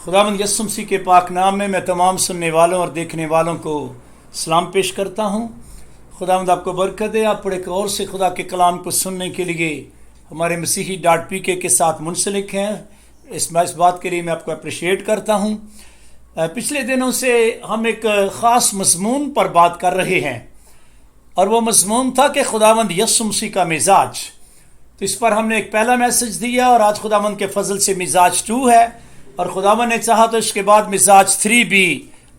خداوند یسوع مسیح کے پاک نام میں تمام سننے والوں اور دیکھنے والوں کو سلام پیش کرتا ہوں۔ خداوند آپ کو برکت دے۔ آپ بڑے غور سے خدا کے کلام کو سننے کے لیے ہمارے مسیحی ڈاٹ پی کے ساتھ منسلک ہیں، اس بات کے لیے میں آپ کو اپریشیٹ کرتا ہوں۔ پچھلے دنوں سے ہم ایک خاص مضمون پر بات کر رہے ہیں، اور وہ مضمون تھا کہ خداوند یسوع مسیح کا مزاج۔ تو اس پر ہم نے ایک پہلا میسج دیا، اور آج خداوند کے فضل سے مزاج 2 ہے، اور خداوند نے چاہا تو اس کے بعد مزاج 3 بھی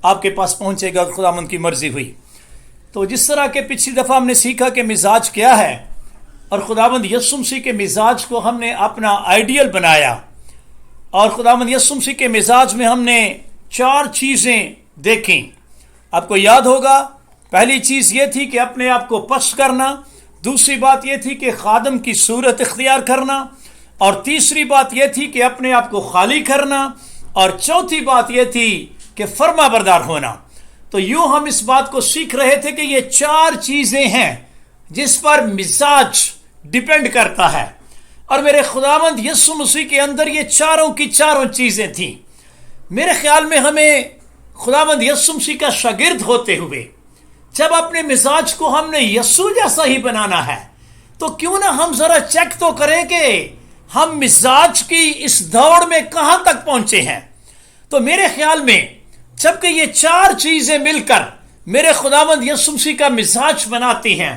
آپ کے پاس پہنچے گا، خداوند کی مرضی ہوئی۔ تو جس طرح کہ پچھلی دفعہ ہم نے سیکھا کہ مزاج کیا ہے، اور خداوند یسوع مسیح کے مزاج کو ہم نے اپنا آئیڈیل بنایا، اور خداوند یسوع مسیح کے مزاج میں ہم نے 4 چیزیں دیکھیں۔ آپ کو یاد ہوگا، پہلی چیز یہ تھی کہ اپنے آپ کو پست کرنا، دوسری بات یہ تھی کہ خادم کی صورت اختیار کرنا، اور تیسری بات یہ تھی کہ اپنے آپ کو خالی کرنا، اور چوتھی بات یہ تھی کہ فرما بردار ہونا۔ تو یوں ہم اس بات کو سیکھ رہے تھے کہ یہ 4 چیزیں ہیں جس پر مزاج ڈیپینڈ کرتا ہے، اور میرے خداوند یسوع مسیح کے اندر یہ چاروں کی چاروں چیزیں تھیں۔ میرے خیال میں ہمیں خداوند یسوع مسیح کا شاگرد ہوتے ہوئے جب اپنے مزاج کو ہم نے یسوع جیسا ہی بنانا ہے، تو کیوں نہ ہم ذرا چیک تو کریں کہ ہم مزاج کی اس دوڑ میں کہاں تک پہنچے ہیں۔ تو میرے خیال میں جب کہ یہ 4 چیزیں مل کر میرے خداوند یسوع مسیح کا مزاج بناتی ہیں،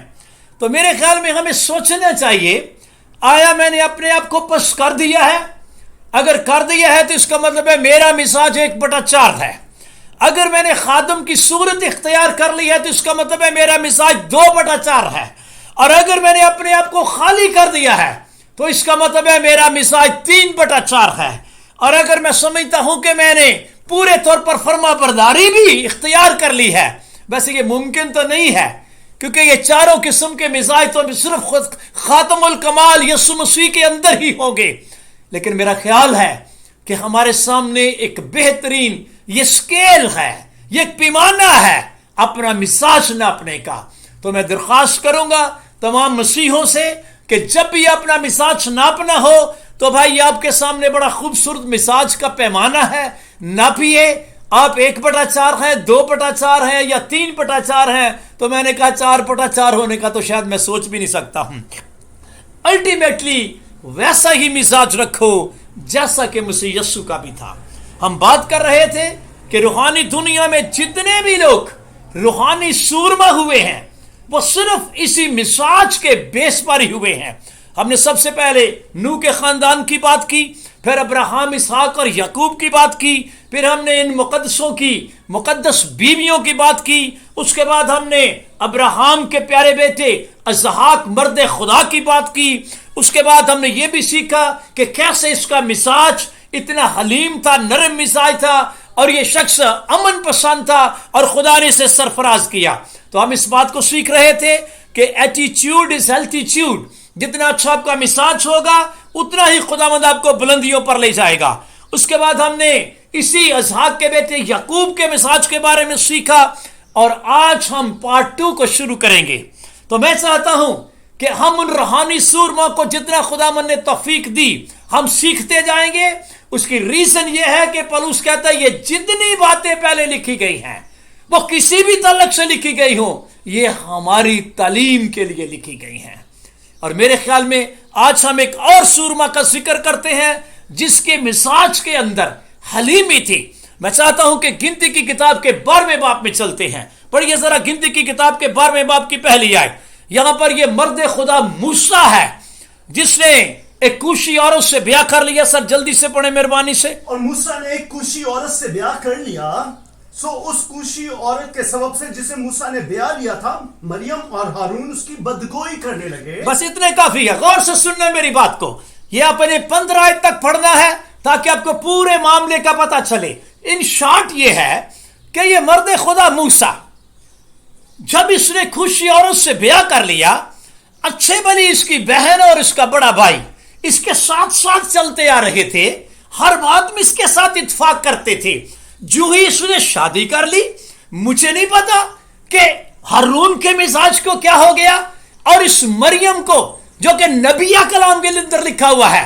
تو میرے خیال میں ہمیں سوچنا چاہیے، آیا میں نے اپنے آپ کو پست کر دیا ہے؟ اگر کر دیا ہے تو اس کا مطلب ہے میرا مزاج 1/4 ہے۔ اگر میں نے خادم کی صورت اختیار کر لی ہے تو اس کا مطلب ہے میرا مزاج 2/4 ہے۔ اور اگر میں نے اپنے آپ کو خالی کر دیا ہے تو اس کا مطلب ہے میرا مزاج 3/4 ہے۔ اور اگر میں سمجھتا ہوں کہ میں نے پورے طور پر فرما برداری بھی اختیار کر لی ہے، ویسے یہ ممکن تو نہیں ہے، کیونکہ یہ چاروں قسم کے مزاج تو صرف خود خاتم الکمال یسوع مسیح کے اندر ہی ہوں گے۔ لیکن میرا خیال ہے کہ ہمارے سامنے ایک بہترین یہ سکیل ہے، یہ ایک پیمانہ ہے اپنا مزاج ناپنے کا۔ تو میں درخواست کروں گا تمام مسیحوں سے کہ جب بھی اپنا مزاج ناپنا ہو تو بھائی آپ کے سامنے بڑا خوبصورت مزاج کا پیمانہ ہے، ناپیے۔ آپ 1/4 ہیں، 2/4 ہیں، یا 3/4 ہیں، تو میں نے کہا 4/4 ہونے کا تو شاید میں سوچ بھی نہیں سکتا ہوں۔ الٹیمیٹلی ویسا ہی مزاج رکھو جیسا کہ مسیح یسوع کا بھی تھا۔ ہم بات کر رہے تھے کہ روحانی دنیا میں جتنے بھی لوگ روحانی سورما ہوئے ہیں وہ صرف اسی مزاج کے بیس پر ہی ہوئے ہیں۔ ہم نے سب سے پہلے نوح کے خاندان کی بات کی، پھر ابراہیم، اسحاق اور یعقوب کی بات کی، پھر ہم نے ان مقدس بیویوں کی بات کی، اس کے بعد ہم نے ابراہیم کے پیارے بیٹے اسحاق مرد خدا کی بات کی، اس کے بعد ہم نے یہ بھی سیکھا کہ کیسے اس کا مزاج اتنا حلیم تھا، نرم مزاج تھا، اور یہ شخص امن پسند تھا، اور خدا نے اسے سرفراز کیا۔ تو ہم اس بات کو سیکھ رہے تھے کہ ایٹیچیوڈ از الٹیچیوڈ، جتنا اچھا آپ کا مزاج ہوگا اتنا ہی خداوند آپ کو بلندیوں پر لے جائے گا۔ اس کے بعد ہم نے اسی اسحاق کے بیٹے یعقوب کے مزاج کے بارے میں سیکھا، اور آج ہم پارٹ 2 کو شروع کریں گے۔ تو میں چاہتا ہوں کہ ہم ان روحانی سورما کو جتنا خداوند نے توفیق دی ہم سیکھتے جائیں گے۔ اس کی ریزن یہ ہے کہ پولس کہتا ہے یہ جتنی باتیں پہلے لکھی گئی ہیں وہ کسی بھی تعلق سے لکھی گئی ہوں، یہ ہماری تعلیم کے لیے لکھی گئی ہیں۔ اور میرے خیال میں آج ہم ایک اور سورما کا ذکر کرتے ہیں جس کے مزاج کے اندر حلیمی تھی۔ میں چاہتا ہوں کہ گنتی کی کتاب کے 12ویں باب میں چلتے ہیں۔ پڑھیے ذرا گنتی کی کتاب کے 12ویں باب کی پہلی آیت۔ یہاں پر یہ مرد خدا موسیٰ ہے جس نے ایک کوشی عورت سے بیاہ کر لیا۔ سر جلدی سے پڑھیں مہربانی سے۔ اور موسیٰ نے ایک کوشی عورت سے بیاہ کر لیا، سو اس کوشی عورت کے سبب سے جسے موسیٰ نے بیاہ لیا تھا، مریم اور ہارون اس کی بدگوئی کرنے لگے۔ بس اتنے کافی ہے، غور سے سننا میری بات کو۔ یہ آپ نے 15 آیت تک پڑھنا ہے تاکہ آپ کو پورے معاملے کا پتہ چلے۔ ان شارٹ یہ ہے کہ یہ مرد خدا موسیٰ جب اس نے خوشی عورت سے بیاہ کر لیا، اچھے بلی اس کی بہن اور اس کا بڑا بھائی اس کے ساتھ ساتھ چلتے آ رہے تھے، ہر بات میں اس کے ساتھ اتفاق کرتے تھے۔ جو ہی اس نے شادی کر لی، مجھے نہیں پتا کہ ہارون کے مزاج کو کیا ہو گیا، اور اس مریم کو جو کہ نبیہ کلام کے اندر لکھا ہوا ہے،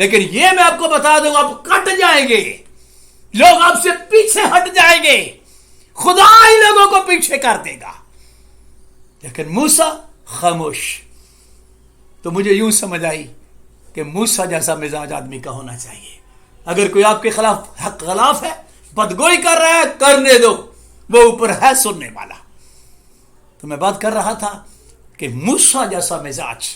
لیکن یہ میں آپ کو بتا دوں آپ کٹ جائیں گے, لوگ آپ سے پیچھے ہٹ جائیں گے, خدا ہی لوگوں کو پیچھے کر دے گا. لیکن موسیٰ خاموش. تو مجھے یوں سمجھ آئی کہ موسیٰ جیسا مزاج آدمی کا ہونا چاہیے. اگر کوئی آپ کے خلاف حق خلاف ہے, بدگوئی کر رہا ہے, کرنے دو, وہ اوپر ہے سننے والا. تو میں بات کر رہا تھا کہ موسیٰ جیسا مزاج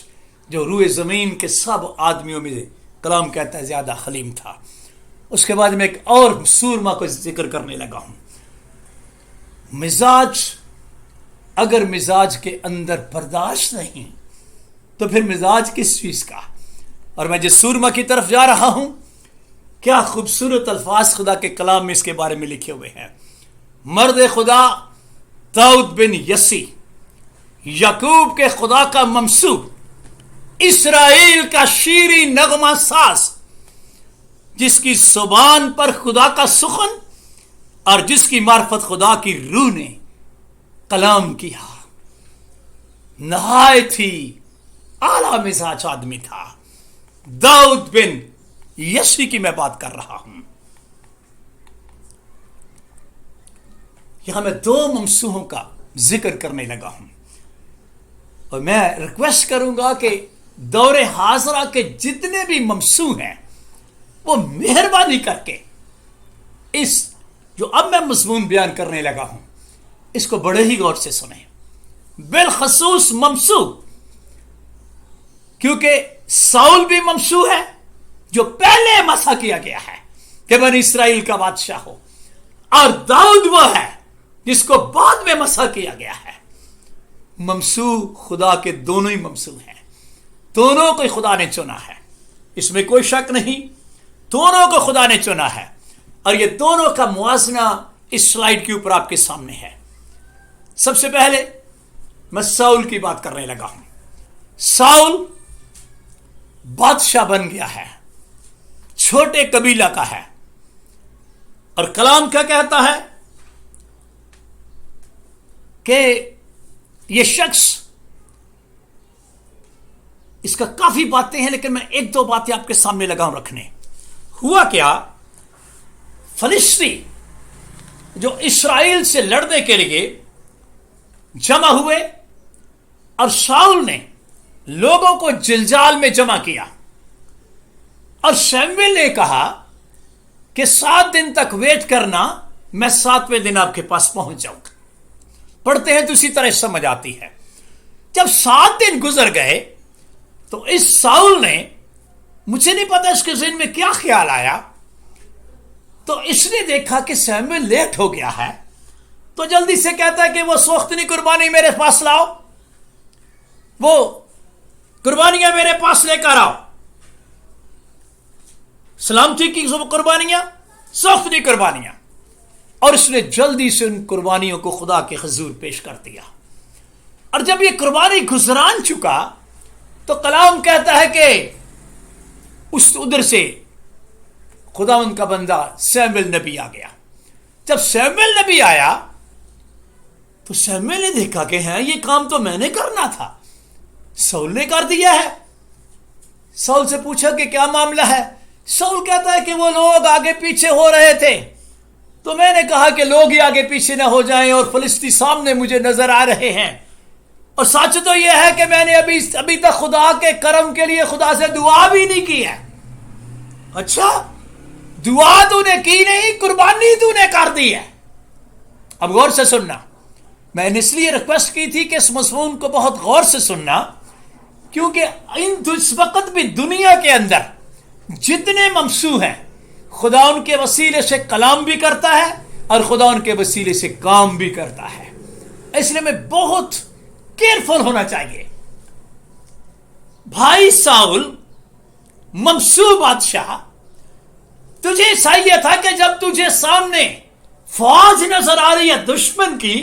جو روئے زمین کے سب آدمیوں میں کلام کہتا ہے زیادہ حلیم تھا. اس کے بعد میں ایک اور سورما کو ذکر کرنے لگا ہوں. مزاج, اگر مزاج کے اندر برداشت نہیں تو پھر مزاج کس چیز کا. اور میں جس سورما کی طرف جا رہا ہوں, کیا خوبصورت الفاظ خدا کے کلام میں اس کے بارے میں لکھے ہوئے ہیں. مرد خدا داؤد بن یسی, یعقوب کے خدا کا ممسو, اسرائیل کا شیریں نغمہ ساز, جس کی زبان پر خدا کا سخن اور جس کی معرفت خدا کی روح نے کلام کیا. نہایت ہی اعلیٰ مزاج آدمی تھا. داؤد بن یسی کی میں بات کر رہا ہوں. یہاں میں دو ممسوحوں کا ذکر کرنے لگا ہوں, اور میں ریکویسٹ کروں گا کہ دور حاضرہ کے جتنے بھی ممسوح ہیں وہ مہربانی کر کے اس جو اب میں مضمون بیان کرنے لگا ہوں اس کو بڑے ہی غور سے سنیں, بالخصوص ممسوح. کیونکہ ساؤل بھی ممسوح ہے جو پہلے مسح کیا گیا ہے کہ بنی اسرائیل کا بادشاہ ہو, اور داؤد وہ ہے جس کو بعد میں مسح کیا گیا ہے. ممسوح خدا کے دونوں ہی ممسوح ہیں, دونوں کو خدا نے چنا ہے, اس میں کوئی شک نہیں. دونوں کو خدا نے چنا ہے, اور یہ دونوں کا موازنہ اس سلائیڈ کے اوپر آپ کے سامنے ہے. سب سے پہلے میں ساؤل کی بات کرنے لگا ہوں. ساؤل بادشاہ بن گیا ہے, چھوٹے قبیلہ کا ہے, اور کلام کیا کہتا ہے کہ یہ شخص, اس کا کافی باتیں ہیں لیکن میں ایک دو باتیں آپ کے سامنے لگا ہوں رکھنے. ہوا کیا, فلسطی جو اسرائیل سے لڑنے کے لیے جمع ہوئے, اور ساؤل نے لوگوں کو جلجال میں جمع کیا, اور شمویل نے کہا کہ 7 دن تک ویٹ کرنا, میں 7ویں دن آپ کے پاس پہنچ جاؤں گا. پڑھتے ہیں تو اسی طرح سمجھ آتی ہے. جب 7 دن گزر گئے تو اس ساؤل نے, مجھے نہیں پتا اس کے ذہن میں کیا خیال آیا, تو اس نے دیکھا کہ شمویل لیٹ ہو گیا ہے, تو جلدی سے کہتا ہے کہ وہ سوختنی قربانی میرے پاس لاؤ, وہ قربانیاں میرے پاس لے کر آؤ, سلامتی کی قربانیاں, سوختنی قربانیاں. اور اس نے جلدی سے ان قربانیوں کو خدا کے حضور پیش کر دیا. اور جب یہ قربانی گزران چکا تو کلام کہتا ہے کہ اس ادھر سے خداوند کا بندہ سمویل نبی آ گیا. جب سمویل نبی آیا تو سمویل نے دیکھا کہ ہیں یہ کام تو میں نے کرنا تھا, ساؤل نے کر دیا ہے. ساؤل سے پوچھا کہ کیا معاملہ ہے. ساؤل کہتا ہے کہ وہ لوگ آگے پیچھے ہو رہے تھے, تو میں نے کہا کہ لوگ ہی آگے پیچھے نہ ہو جائیں, اور فلسطی سامنے مجھے نظر آ رہے ہیں. اور سچ تو یہ ہے کہ میں نے ابھی تک خدا کے کرم کے لیے خدا سے دعا بھی نہیں کی ہے. اچھا, دعا تو نے کی نہیں, قربانی تو نے کر دی ہے. اب غور سے سننا, میں نے اس لیے ریکویسٹ کی تھی کہ اس مضمون کو بہت غور سے سننا, کیونکہ اس وقت بھی دنیا کے اندر جتنے ممسوح ہیں خدا ان کے وسیلے سے کلام بھی کرتا ہے اور خدا ان کے وسیلے سے کام بھی کرتا ہے. اس لیے میں بہت کیئرفل ہونا چاہیے. بھائی ساؤل ممسوح بادشاہ, تجھے چاہیے تھا کہ جب تجھے سامنے فوج نظر آ رہی ہے دشمن کی,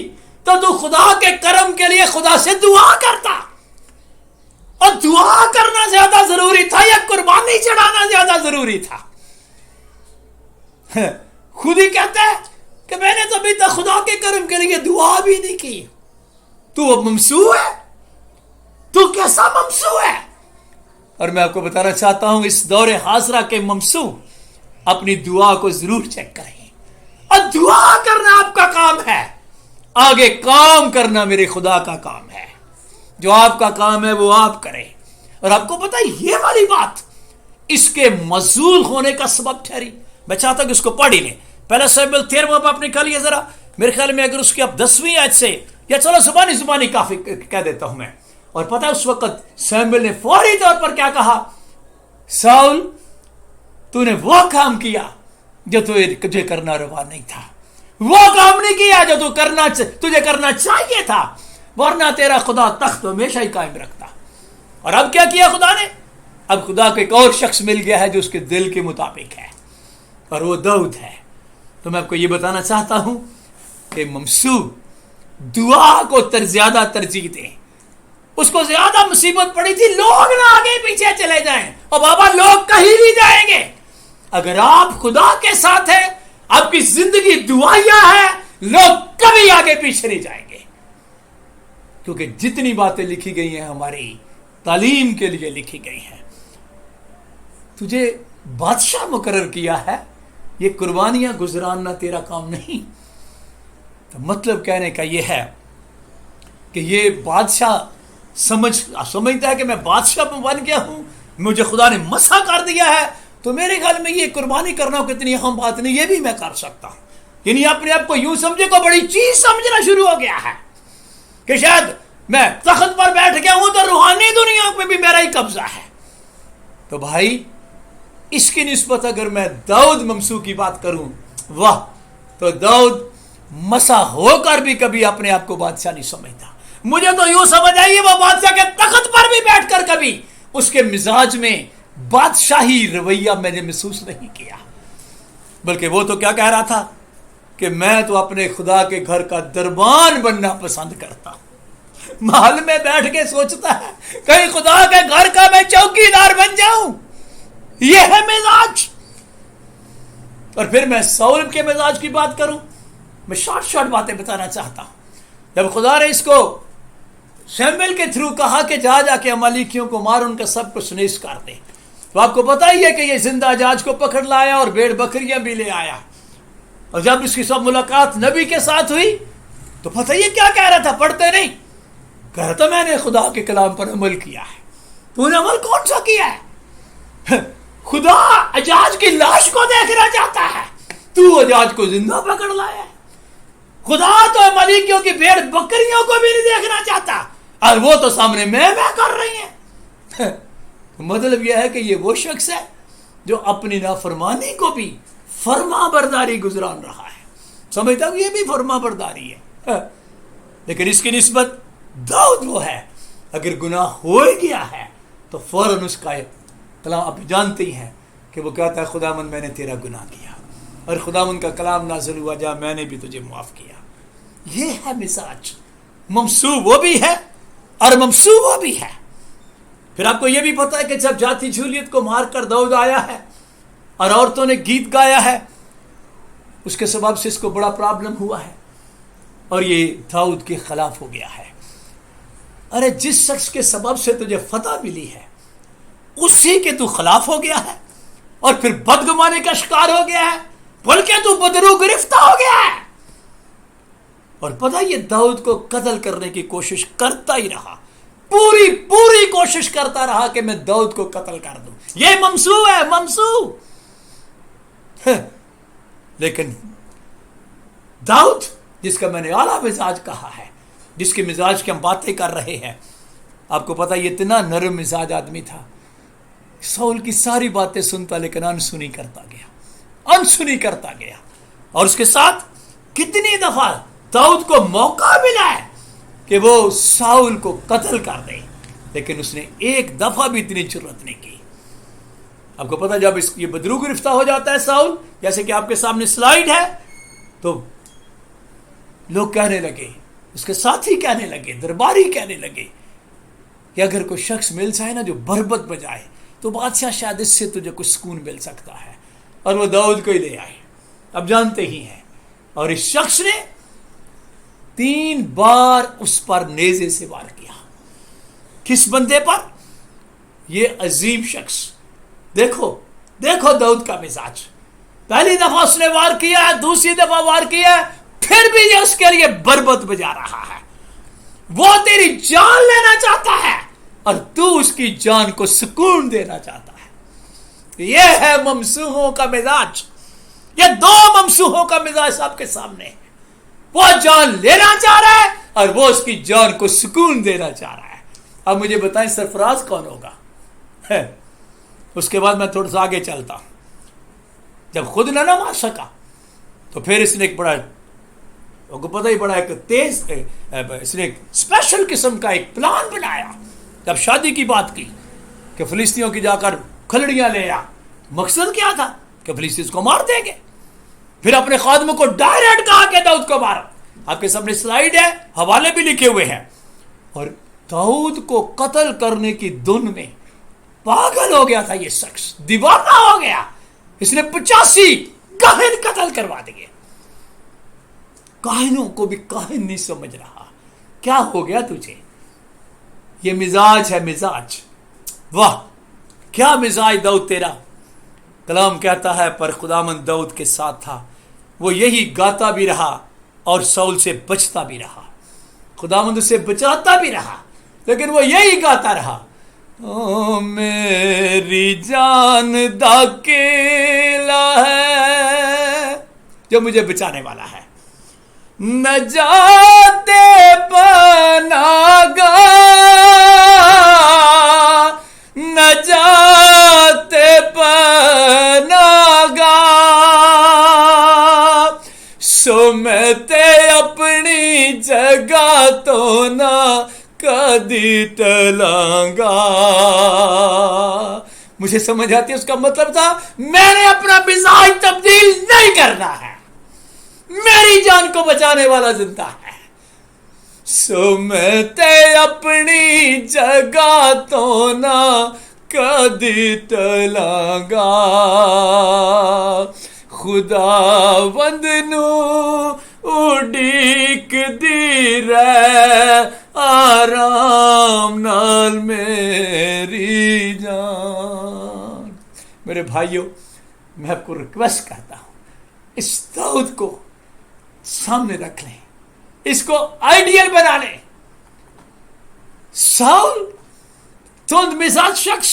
تو خدا کے کرم کے لیے خدا سے دعا کرتا. اور دعا کرنا زیادہ ضروری تھا یا قربانی چڑھانا زیادہ ضروری تھا؟ خود ہی کہتا ہے کہ میں نے تو ابھی تک خدا کے کرم کے لیے دعا بھی نہیں کی. تو ممسوح ہے, تو کیسا ممسوح ہے؟ اور میں آپ کو بتانا چاہتا ہوں اس دور حاضرہ کے ممسو اپنی دعا کو ضرور چیک کریں، اور دعا کرنا آپ کا کام ہے، آگے کام کرنا میرے خدا کا کام ہے۔ جو آپ کا کام ہے وہ آپ کریں۔ اور آپ کو پتا یہ والی بات اس کے مزول ہونے کا سبب ٹھہری۔ میں چاہتا ہوں کہ اس کو پڑھ ہی لیں۔ پہلا سموئیل 13واں باب نکالیے ذرا، میرے خیال میں اگر اس کی آپ 10ویں آیت سے، یا چلو زبانی کافی کہہ دیتا ہوں میں۔ اور پتہ اس وقت سموئیل نے فوری طور پر کیا کہا؟ ساؤل تو نے وہ کام کیا جو تجھے کرنا روا نہیں تھا، وہ کام نہیں کیا جو تجھے کرنا چاہیے تھا، ورنہ تیرا خدا تخت ہمیشہ ہی قائم رکھتا۔ اور اب کیا کیا خدا نے؟ اب خدا کو ایک اور شخص مل گیا ہے جو اس کے دل کے مطابق ہے، اور وہ داؤد ہے۔ تو میں آپ کو یہ بتانا چاہتا ہوں کہ ممسو دعا کو زیادہ ترجیح دیں۔ اس کو زیادہ مصیبت پڑی تھی، لوگ نہ آگے پیچھے چلے جائیں، اور بابا لوگ کہیں بھی جائیں گے، اگر آپ خدا کے ساتھ ہیں، آپ کی زندگی دعائیا ہے، لوگ کبھی آگے پیچھے نہیں جائیں گے، کیونکہ جتنی باتیں لکھی گئی ہیں ہماری تعلیم کے لیے لکھی گئی ہیں۔ تجھے بادشاہ مقرر کیا ہے، یہ قربانیاں گزراننا تیرا کام نہیں۔ تو مطلب کہنے کا یہ ہے کہ یہ بادشاہ سمجھتا ہے کہ میں بادشاہ بن گیا ہوں، مجھے خدا نے مسا کر دیا ہے، تو میرے خیال میں یہ قربانی کرنا کتنی اہم بات نہیں، یہ بھی میں کر سکتا ہوں۔ یعنی اپنے آپ کو یوں سمجھے کو بڑی چیز سمجھنا شروع ہو گیا ہے کہ شاید میں تخت پر بیٹھ گیا ہوں تو روحانی دنیا میں بھی میرا ہی قبضہ ہے۔ تو بھائی اس کی نسبت اگر میں داؤد ممسو کی بات کروں، واہ، تو داؤد مسا ہو کر بھی کبھی اپنے آپ کو بادشاہ نہیں سمجھتا۔ مجھے تو یوں سمجھ آئیے وہ بادشاہ کے تخت پر بھی بیٹھ کر کبھی اس کے مزاج میں بادشاہی رویہ میں نے محسوس نہیں کیا، بلکہ وہ تو کیا کہہ رہا تھا کہ میں تو اپنے خدا کے گھر کا دربان بننا پسند کرتا ہوں۔ محل میں بیٹھ کے سوچتا ہے کہیں خدا کے گھر کا میں چوکی دار بن جاؤں، یہ ہے مزاج۔ اور پھر میں ساؤل کے مزاج کی بات کروں، میں شارٹ باتیں بتانا چاہتا ہوں۔ جب خدا نے اس کو سموئیل کے تھرو کہا کہ جا کے امالیکیوں کو مار، ان کا سب کچھ نیز کر دے، تو آپ کو پتا ہی ہے کہ یہ زندہ جاج کو پکڑ لایا اور بھیڑ بکریاں بھی لے آیا۔ اور جب اس کی سب ملاقات نبی کے ساتھ ہوئی تو پتہ یہ کیا کہہ رہا تھا؟ پڑھتے نہیں، کہہ رہا تھا میں نے خدا کے کلام پر عمل کیا ہے۔ تو نے عمل کون سا کیا ہے؟ خدا اجاج کی لاش کو دیکھنا چاہتا ہے، تو اجاج کو زندہ پکڑ لایا ہے۔ خدا تو ملیکیوں کی بھیڑ بکریوں کو بھی نہیں دیکھنا چاہتا، اور وہ تو سامنے میں کر رہی ہیں۔ مطلب یہ ہے کہ یہ وہ شخص ہے جو اپنی نافرمانی کو بھی فرما برداری گزران رہا ہے۔ سمجھتا ہوں یہ بھی فرما برداری ہے، لیکن اس کی نسبت داؤد وہ ہے، اگر گناہ ہو گیا ہے تو فوراً اس کا کلام آپ جانتے ہی ہیں کہ وہ کہتا ہے خداوند میں نے تیرا گناہ کیا، اور خداوند کا کلام نازل ہوا، جا میں نے بھی تجھے معاف کیا۔ یہ ہے مزاج۔ ممسو وہ بھی ہے اور ممسو وہ بھی ہے۔ پھر آپ کو یہ بھی پتا ہے کہ جب جاتی جولیت کو مار کر داؤد آیا ہے اور عورتوں نے گیت گایا ہے، اس کے سبب سے اس کو بڑا پرابلم ہوا ہے، اور یہ داؤد کے خلاف ہو گیا ہے۔ ارے جس شخص کے سبب سے تجھے فتح ملی ہے اسی کے تو خلاف ہو گیا ہے، اور پھر بدگمانے کا شکار ہو گیا ہے، بلکہ تو بدرو گرفتہ ہو گیا ہے۔ اور پتہ یہ داؤد کو قتل کرنے کی کوشش کرتا ہی رہا، پوری کوشش کرتا رہا کہ میں داؤد کو قتل کر دوں۔ یہ ممسو ہے، ممسو۔ لیکن داؤد جس کا میں نے اعلیٰ مزاج کہا ہے، جس کے مزاج کی ہم باتیں کر رہے ہیں، آپ کو پتہ یہ اتنا نرم مزاج آدمی تھا، ساؤل کی ساری باتیں سنتا لیکن انسنی کرتا گیا۔ اور اس کے ساتھ کتنی دفعہ داؤد کو موقع ملا ہے کہ وہ ساؤل کو قتل کر دے، لیکن اس نے ایک دفعہ بھی اتنی جرات نہیں کی۔ آپ کو پتہ جب یہ بدرو گرفتہ ہو جاتا ہے ساؤل، جیسے کہ آپ کے سامنے سلائیڈ ہے، تو لوگ کہنے لگے، اس کے ساتھی کہنے لگے، درباری کہنے لگے کہ اگر کوئی شخص مل جائے نا جو بربت بجائے تو بادشاہ شاید اس سے تجھے کچھ سکون مل سکتا ہے، اور وہ داؤد کو ہی لے آئے۔ اب جانتے ہی ہیں، اور اس شخص نے 3 بار اس پر نیزے سے وار کیا۔ کس بندے پر؟ یہ عظیم شخص، دیکھو دیکھو داؤد کا مزاج، پہلی دفعہ اس نے وار کیا ہے، دوسری دفعہ وار کیا ہے، پھر بھی یہ اس کے لیے بربت بجا رہا ہے۔ وہ تیری جان لینا چاہتا ہے اور تو اس کی جان کو سکون دینا چاہتا ہے۔ یہ ہے ممسوحوں کا مزاج، یہ دو ممسوحوں کا مزاج آپ کے سامنے ہے۔ وہ جان لینا چاہ رہا ہے اور وہ اس کی جان کو سکون دینا چاہ رہا ہے۔ اب مجھے بتائیں سرفراز کون ہوگا؟ اس کے بعد میں تھوڑا سا آگے چلتا ہوں۔ جب خود نہ مار سکا تو پھر اس نے ایک بڑا، کو پتہ ہی بڑا ایک تیز، اس نے ایک اسپیشل قسم کا ایک پلان بنایا۔ جب شادی کی بات کی کہ فلسطینیوں کی جا کر کھلڑیاں لے آ، مقصد کیا تھا کہ فلسطین کو مار دیں گے۔ پھر اپنے خادموں کو ڈائریکٹ کہا کہ داؤد کو مارو۔ آپ کے سامنے سلائیڈ ہے، حوالے بھی لکھے ہوئے ہیں۔ اور داؤد کو قتل کرنے کی دھن میں پاگل ہو گیا تھا یہ شخص، دیوانہ ہو گیا۔ اس نے 85 کاہن قتل کروا دیے۔ کاہنوں کو بھی کاہن نہیں سمجھ رہا۔ کیا ہو گیا تجھے؟ یہ مزاج ہے، مزاج۔ واہ کیا مزاج داؤد تیرا۔ کلام کہتا ہے پر خداوند داؤد کے ساتھ تھا، وہ یہی گاتا بھی رہا اور ساؤل سے بچتا بھی رہا۔ خداوند اسے بچاتا بھی رہا لیکن وہ یہی گاتا رہا، او میری جان داکیلا ہے جو مجھے بچانے والا ہے، نجات پناہ گاہ، نجات پناہ گاہ، سو میں تے اپنی جگہ تو نہ کدی ٹلاں گا۔ مجھے سمجھ آتی ہے اس کا مطلب تھا میں نے اپنا مزاج تبدیل نہیں کرنا ہے، میری جان کو بچانے والا زندہ ہے، سو میں تے اپنی جگہ تو نہ کدی ٹلاں گا۔ خداوند نو اڈیک دی رہ آرام نال میری جان۔ میرے بھائیوں، میں آپ کو ریکویسٹ کرتا ہوں اس داؤد کو سامنے رکھ لیں، اس کو آئیڈیل بنا لیں۔ ساؤل تند مزاج شخص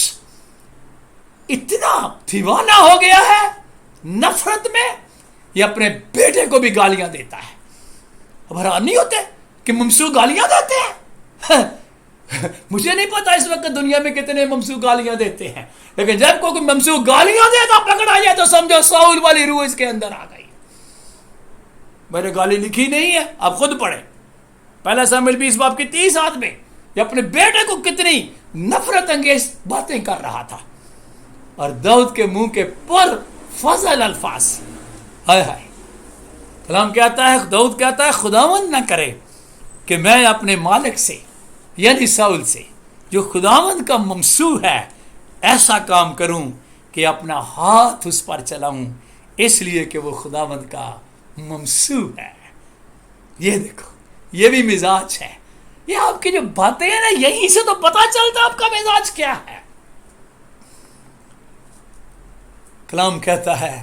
اتنا دیوانہ ہو گیا ہے نفرت میں، یہ اپنے بیٹے کو بھی گالیاں دیتا ہے۔ اب حیران نہیں ہوتے کہ ممسوح گالیاں دیتے ہیں؟ مجھے نہیں پتا اس وقت دنیا میں کتنے ممسوح گالیاں دیتے ہیں، لیکن جب کوئی ممسوح گالیاں دیتا پکڑا جائے تو سمجھو ساؤل والی روح اس کے اندر آ گئی۔ میں نے گالی لکھی نہیں ہے، آپ خود پڑھیں۔ پہلا سامویل 20 باب کی 30 آیت میں یہ اپنے بیٹے کو کتنی نفرت انگیز باتیں کر رہا تھا، اور داؤد کے منہ کے پر فضل الفاظ، ہائے ہائے۔ کلام کہتا ہے، داؤد کہتا ہے خداوند نہ کرے کہ میں اپنے مالک سے یعنی ساؤل سے جو خداوند کا ممسوح ہے ایسا کام کروں کہ اپنا ہاتھ اس پر چلاؤں، اس لیے کہ وہ خداوند کا ممسوح ہے۔ یہ دیکھو، یہ بھی مزاج ہے۔ یہ آپ کی جو باتیں ہیں نا، یہیں سے تو پتا چلتا آپ کا مزاج کیا ہے۔ کلام کہتا ہے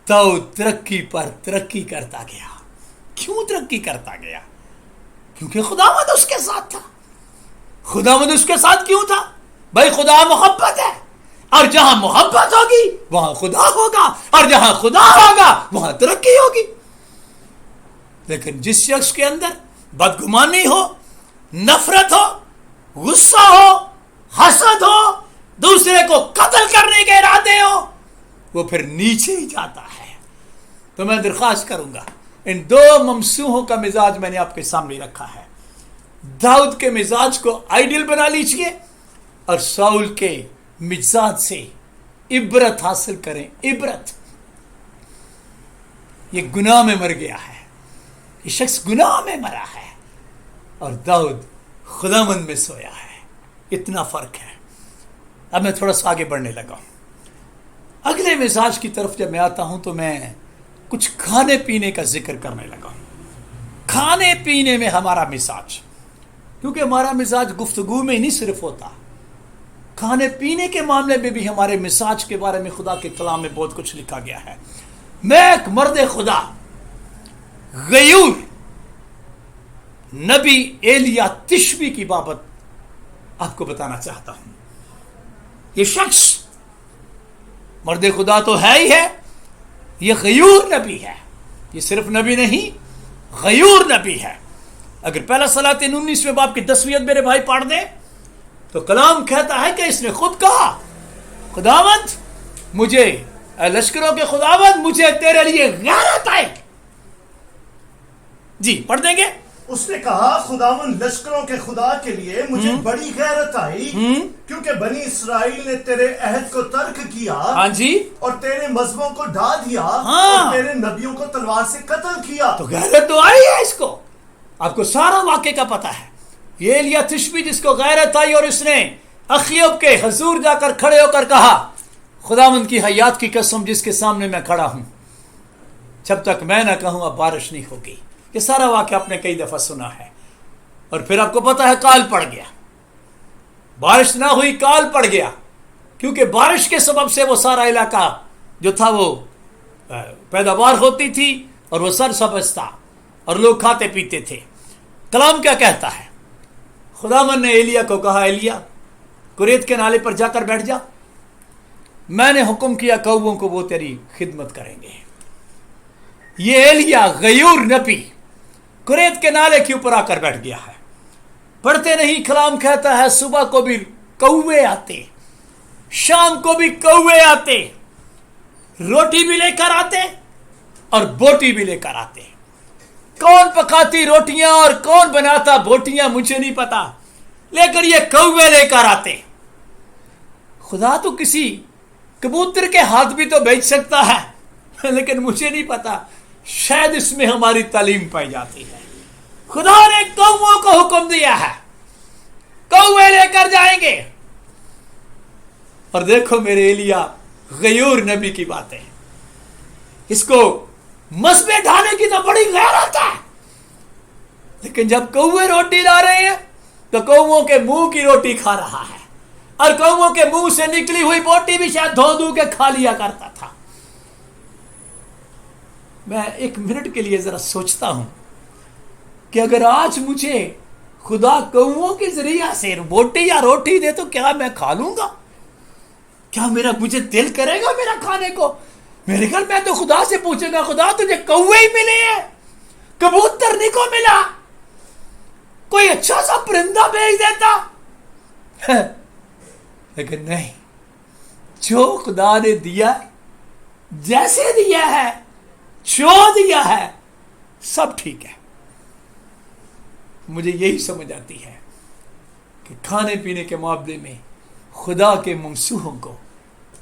داؤد ترقی پر ترقی کرتا گیا۔ کیوں ترقی کرتا گیا؟ کیونکہ خداوند اس کے ساتھ تھا۔ خداوند اس کے ساتھ کیوں تھا؟ بھائی خدا محبت ہے، اور جہاں محبت ہوگی وہاں خدا ہوگا، اور جہاں خدا ہوگا وہاں ترقی ہوگی۔ لیکن جس شخص کے اندر بدگمانی ہو، نفرت ہو، غصہ ہو، حسد ہو، دوسرے کو قتل کرنے کے ارادے ہو، وہ پھر نیچے ہی جاتا ہے۔ تو میں درخواست کروں گا، ان دو ممسوحوں کا مزاج میں نے آپ کے سامنے رکھا ہے۔ داؤد کے مزاج کو آئیڈیل بنا لیجئے اور ساؤل کے مزاج سے عبرت حاصل کریں۔ عبرت، یہ گناہ میں مر گیا ہے، یہ شخص گناہ میں مرا ہے، اور داؤد خداوند میں سویا ہے۔ اتنا فرق ہے۔ اب میں تھوڑا سا آگے بڑھنے لگا ہوں۔ اگلے مزاج کی طرف جب میں آتا ہوں تو میں کچھ کھانے پینے کا ذکر کرنے لگا ہوں۔ کھانے پینے میں ہمارا مزاج، کیونکہ ہمارا مزاج گفتگو میں ہی نہیں صرف ہوتا، کھانے پینے کے معاملے میں بھی ہمارے مزاج کے بارے میں خدا کے کلام میں بہت کچھ لکھا گیا ہے. میں ایک مرد خدا غیور نبی ایلیا تشبی کی بابت آپ کو بتانا چاہتا ہوں. یہ شخص مرد خدا تو ہے ہی ہے, یہ غیور نبی ہے. یہ صرف نبی نہیں, غیور نبی ہے. اگر پہلا صلاۃ 19 باب کی 10 میرے بھائی پڑھ دیں تو کلام کہتا ہے کہ اس نے خود کہا, خداوند مجھے, اے لشکروں کے خداوند مجھے تیرے لیے غیرت آئے. جی پڑھ دیں گے. اس نے کہا, خداوند لشکروں کے خدا کے لیے مجھے بڑی غیرت آئی, کیونکہ بنی اسرائیل نے تیرے عہد کو ترک کیا, ہاں جی, اور تیرے مذہبوں کو ڈھا دیا, ہاں, اور تیرے نبیوں کو تلوار سے قتل کیا. تو غیرت تو آئی ہے اس کو. آپ کو سارا واقعے کا پتا ہے. یہ ایلیا تشبی جس کو غیرت آئی اور اس نے اخیب کے حضور جا کر کھڑے ہو کر کہا, خداوند کی حیات کی قسم جس کے سامنے میں کھڑا ہوں, جب تک میں نہ کہوں اب بارش نہیں ہوگی. یہ سارا واقعہ آپ نے کئی دفعہ سنا ہے. اور پھر آپ کو پتا ہے کال پڑ گیا, بارش نہ ہوئی, کال پڑ گیا, کیونکہ بارش کے سبب سے وہ سارا علاقہ جو تھا وہ پیداوار ہوتی تھی اور وہ سرسبز تھا اور لوگ کھاتے پیتے تھے. کلام کیا کہتا ہے؟ خداوند نے ایلیا کو کہا, ایلیا کریت کے نالے پر جا کر بیٹھ جا, میں نے حکم کیا کووں کو وہ تیری خدمت کریں گے. یہ ایلیا غیور نبی کریت کے نالے کے اوپر آ کر بیٹھ گیا ہے. پڑھتے نہیں, کلام کہتا ہے صبح کو بھی کوے آتے, شام کو بھی کوے آتے, روٹی بھی لے کر آتے اور بوٹی بھی لے کر آتے. کون پکاتی روٹیاں اور کون بناتا بوٹیاں مجھے نہیں پتا, لیکن یہ کوے لے کر آتے. خدا تو کسی کبوتر کے ہاتھ بھی تو بیچ سکتا ہے, لیکن مجھے نہیں پتا, شاید اس میں ہماری تعلیم پائی جاتی ہے. خدا نے کووں کو حکم دیا ہے, کوے لے کر جائیں گے. اور دیکھو میرے ایلیا غیور نبی کی باتیں, اس کو مسبے ڈھانے کی تو بڑی غیرت ہے, لیکن جب کوے روٹی لا رہے ہیں تو کووں کے منہ کی روٹی کھا رہا ہے, اور کووں کے منہ سے نکلی ہوئی بوٹی بھی شاید دھو دھو کے کھا لیا کرتا تھا. میں ایک منٹ کے لیے ذرا سوچتا ہوں کہ اگر آج مجھے خدا کووں کے ذریعہ سے بوٹی یا روٹی دے تو کیا میں کھا لوں گا؟ کیا مجھے دل کرے گا میرا کھانے کو؟ میرے گھر میں تو خدا سے پوچھے گا, خدا تجھے کوے ہی ملے ہیں, کبوتر نہیں کو ملا, کوئی اچھا سا پرندہ بھیج دیتا. لیکن نہیں, جو خدا نے دیا, جیسے دیا ہے, جو دیا ہے, سب ٹھیک ہے. مجھے یہی سمجھ آتی ہے کہ کھانے پینے کے معاملے میں خدا کے ممسوحوں کو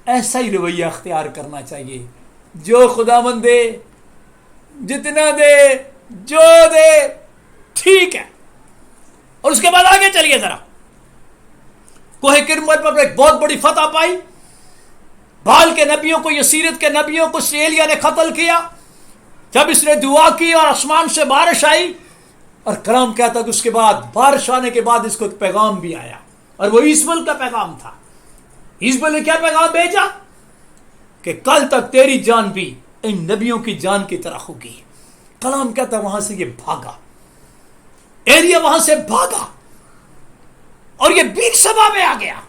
ایسا ہی رویہ اختیار کرنا چاہیے, جو خداوند دے, جتنا دے, جو دے, ٹھیک ہے. اور اس کے بعد آگے چلیے ذرا. کوہ کرمل پر ایک بہت بڑی فتح پائی. بال کے نبیوں کو, یسیرت کے نبیوں کو ایلیا نے قتل کیا. جب اس نے دعا کی اور آسمان سے بارش آئی, اور کلام کہتا کہ اس کے بعد بارش آنے کے بعد اس کو ایک پیغام بھی آیا, اور وہ ایزبل کا پیغام تھا. ایزبل نے کیا پیغام بھیجا کہ کل تک تیری جان بھی ان نبیوں کی جان کی طرح ہوگی. کلام کہتا وہاں سے یہ بھاگا, ایلیا وہاں سے بھاگا اور یہ بیچ سبا میں آ گیا.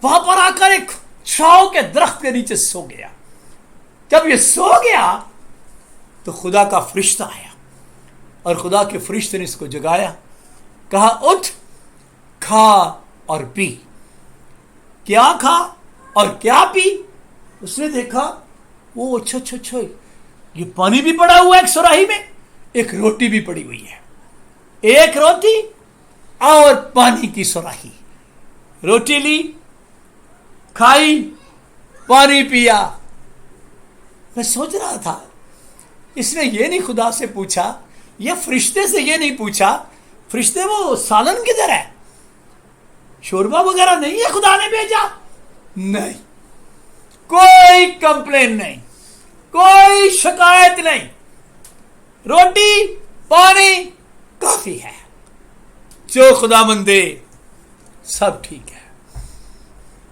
وہاں پر آ کر ایک چھاؤ کے درخت کے نیچے سو گیا. جب یہ سو گیا تو خدا کا فرشتہ آیا, اور خدا کے فرشتے نے اس کو جگایا, کہا اٹھ, کھا اور پی. کیا کھا اور کیا پی؟ اس نے دیکھا, وہ اچھا, یہ پانی بھی پڑا ہوا ہے ایک سراہی میں, ایک روٹی بھی پڑی ہوئی ہے. ایک روٹی اور پانی کی سراہی. روٹی لی, کھائی, پانی پیا. میں سوچ رہا تھا, اس نے یہ نہیں خدا سے پوچھا, یہ فرشتے سے یہ نہیں پوچھا, فرشتے وہ سالن کدھر ہے, شوربہ وغیرہ نہیں ہے خدا نے بھیجا؟ نہیں, کوئی کمپلین نہیں, کوئی شکایت نہیں, روٹی پانی کافی ہے, جو خدا مند دے سب ٹھیک ہے.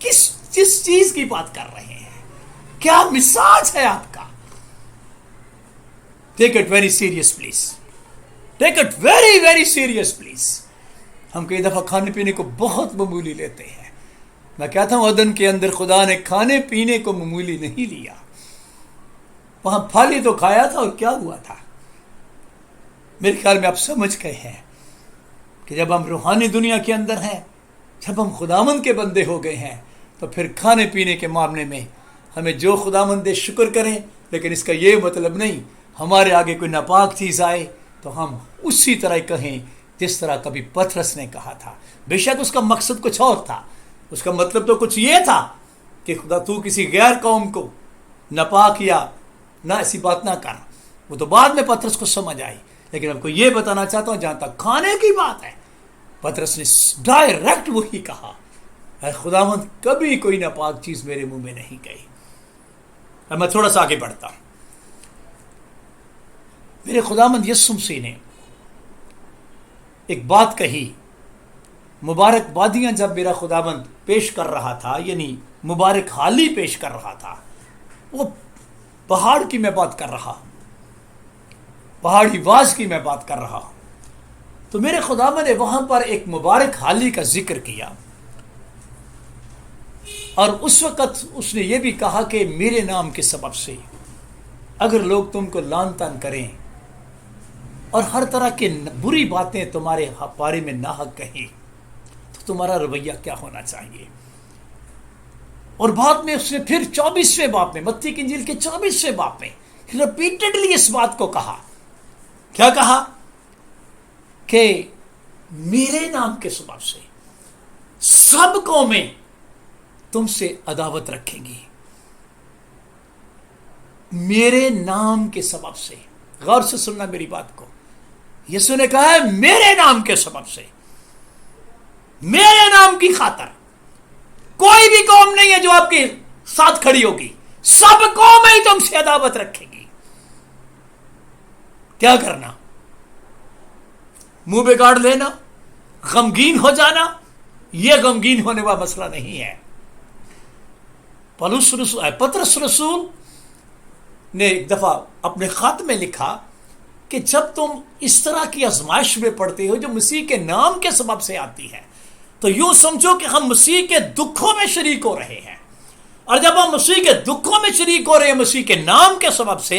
جس چیز کی بات کر رہے ہیں؟ کیا مزاج ہے آپ کا؟ Take it very serious please, take it very very serious please. ہم کئی دفعہ کھانے پینے کو بہت معمولی لیتے ہیں۔ میں کہتا ہوں عدن کے اندر خدا نے کھانے پینے کو معمولی نہیں لیا، وہاں پھل ہی تو کھایا تھا، اور کیا ہوا تھا؟ میرے خیال میں آپ سمجھ گئے ہیں کہ جب ہم روحانی دنیا کے اندر ہیں، جب ہم خداوند کے بندے ہو گئے ہیں، تو پھر کھانے پینے کے معاملے میں ہمیں جو خداوند دے شکر کریں، لیکن اس کا یہ مطلب نہیں ہمارے آگے کوئی ناپاک چیز آئے تو ہم اسی طرح کہیں جس طرح کبھی پترس نے کہا تھا۔ بے شک اس کا مقصد کچھ اور تھا، اس کا مطلب تو کچھ یہ تھا کہ خدا تو کسی غیر قوم کو ناپاک یا نہ ایسی بات نہ کر۔ وہ تو بعد میں پترس کو سمجھ آئی، لیکن آپ کو یہ بتانا چاہتا ہوں جہاں تک کھانے کی بات ہے، پترس نے ڈائریکٹ وہی کہا، اے خداوند کبھی کوئی ناپاک چیز میرے منہ میں نہیں گئی۔ اب میں تھوڑا سا آگے بڑھتا ہوں۔ میرے خداوند یسوع مسیح نے ایک بات کہی، مبارک بادیاں جب میرا خداوند پیش کر رہا تھا، یعنی مبارک حالی پیش کر رہا تھا، وہ پہاڑ کی میں بات کر رہا، پہاڑی واز کی میں بات کر رہا، تو میرے خداوند نے وہاں پر ایک مبارک حالی کا ذکر کیا، اور اس وقت اس نے یہ بھی کہا کہ میرے نام کے سبب سے اگر لوگ تم کو لان تان کریں اور ہر طرح کی بری باتیں تمہارے بارے میں ناحق کہیں، تو تمہارا رویہ کیا ہونا چاہیے؟ اور بعد میں اس نے پھر 24ویں باب میں، متی کی انجیل کے 24ویں باب میں ریپیٹڈلی اس بات کو کہا۔ کیا کہا؟ کہ میرے نام کے سبب سے سب قومیں تم سے عداوت رکھیں گی، میرے نام کے سبب سے۔ غور سے سننا میری بات کو، یسوع نے کہا ہے میرے نام کے سبب سے، میرے نام کی خاطر کوئی بھی قوم نہیں ہے جو آپ کے ساتھ کھڑی ہوگی، سب قومیں تم سے عداوت رکھیں گی۔ کیا کرنا؟ منہ بگاڑ لینا، غمگین ہو جانا؟ یہ غمگین ہونے والا مسئلہ نہیں ہے۔ پطرس رسول نے ایک دفعہ اپنے خط میں لکھا کہ جب تم اس طرح کی آزمائش میں پڑتے ہو جو مسیح کے نام کے سبب سے آتی ہے، تو یوں سمجھو کہ ہم مسیح کے دکھوں میں شریک ہو رہے ہیں، اور جب ہم مسیح کے دکھوں میں شریک ہو رہے ہیں مسیح کے نام کے سبب سے،